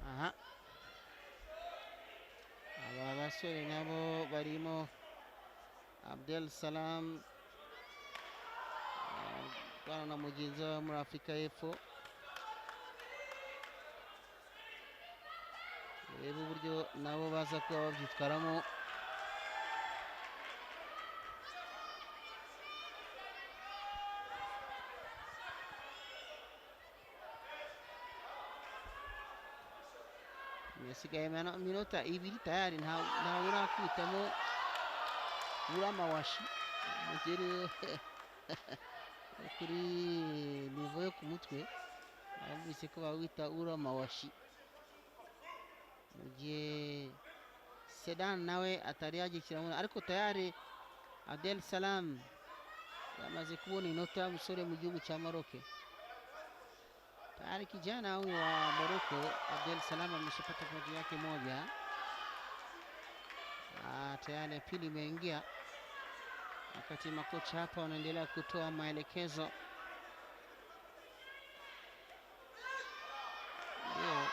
aha aba basore nabo barimo Abdessalam bana na mugenzi wa muri Afrika y'Epfo. Reba uburyo nabo baza kuba babyitwaramo. Yasigaye minota ibiri tayari ntawe urakubitamo uramawashi mugere kuri nivo yo ku mutwe. Bumvise ko bawita uramawashi. Mugihe Sedan nawe atari yagikiramo ariko tayari Abdessalam yamaze kubona inota musore mu gihugu cya Morocco. Tayari kijana huyu wa Morocco Abdessalam ameshapata pointi yake moja. Tayari pili imeingia. Wakati makocha hapa wanaendelea kutoa maelekezo. Ndio.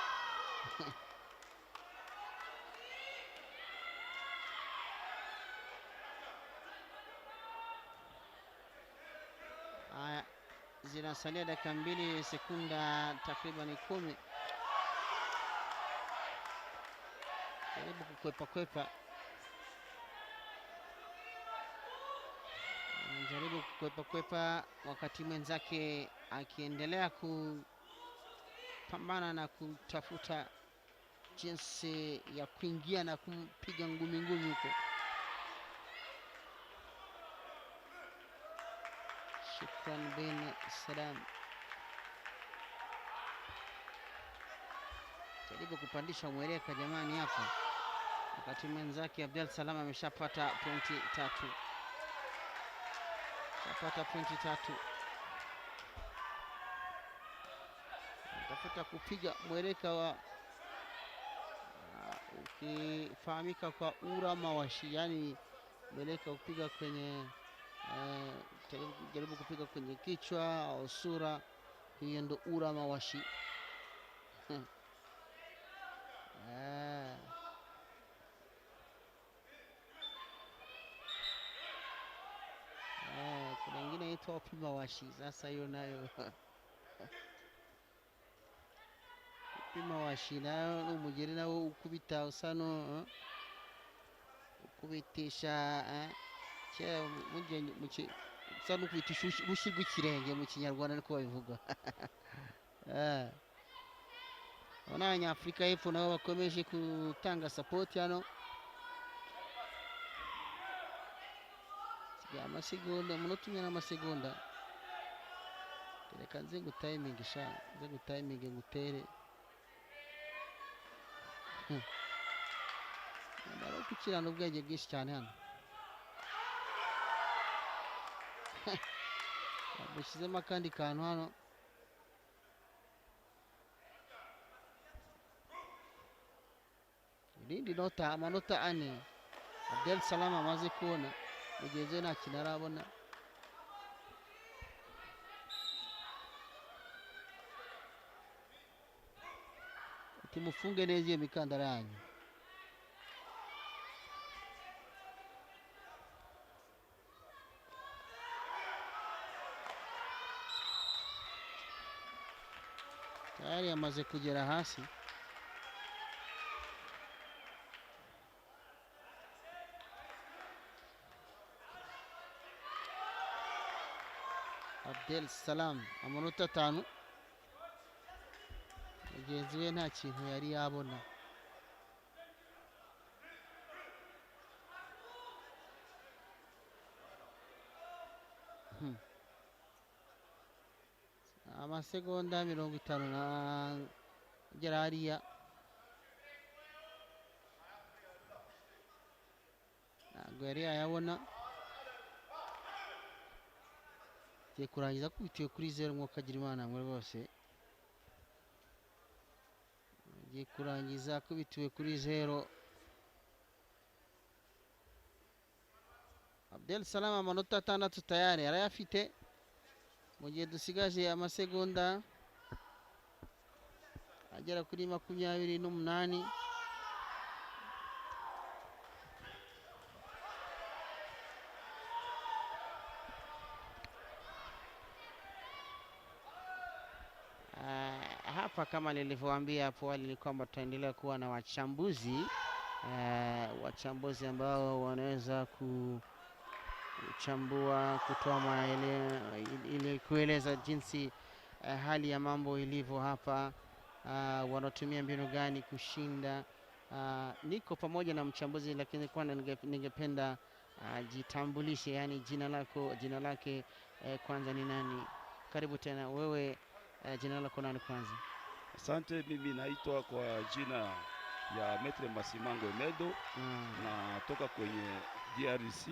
Haya, zinasalia dakika 2 sekunda takriban 10. Jaribu kukwepa. Jaribu kukwepa wakati mwenzake akiendelea kupambana na kutafuta jinsi ya kuingia na kumpiga ngumi huko. Shukry bin Sedan jaribu kupandisha mweleka jamani hapa, wakati mwenzake Abdessalam ameshapata pointi 3. Tafuta kupiga mweleka wa ukifahamika kwa uramawashi, yani mweleka kupiga kwenye jaribu kupiga kwenye kichwa au sura, hiyo ndo uramawashi. Kuna ingine inaitwa upimawashi. Sasa hiyo nayo upimawashi nayo n'umugeri nawo ukubita usano ukubitisha usano ukubitisha ubushi bw'ikirenge mu Kinyarwanda niko babivuga. Abanyafrika y'Epfo nabo bakomeje gutanga support hano. Amasegonda munota 10 n'amasegonda. Reka nze gutiminga sha, nze gutiminga ngutere. Ndaro kukirana ubwenge bwinshi cyane hano. Abushyizemo akandi kantu hano. Irindi nota, amanota 4 Abdessalam amaze kubona mugenzi we nta kintu arabona. Ati mufunge neza iyo mikandara yanyu. Tayari yamaze kugera hasi. Abdessalam amanota 5. Mugenzi we nta kintu yari yabona. Amasegonda 50 na gera hariya. Ntabwo yari yayabona. Giye kurangiza kubitiwe kuri 0 mwokagira imana mwe bose. Giye kurangiza kubitiwe kuri 0. Abdessalam amanota 6 tayari arayafite. Mu gihe dusigaje amasegonda agera kuri 28. Hapa kama nilivyowaambia hapo awali ni kwamba tutaendelea kuwa na wachambuzi ambao wanaweza kuchambua, kutoa maelezo ili kueleza jinsi hali ya mambo ilivyo hapa, wanatumia mbinu gani kushinda. Niko pamoja na mchambuzi, lakini kwanza ningependa jitambulishe, yani jina lake kwanza ni nani? Karibu tena wewe, jina lako nani kwanza? Asante, mimi naitwa kwa jina ya Maître Masimango Emedo, na toka kwenye DRC.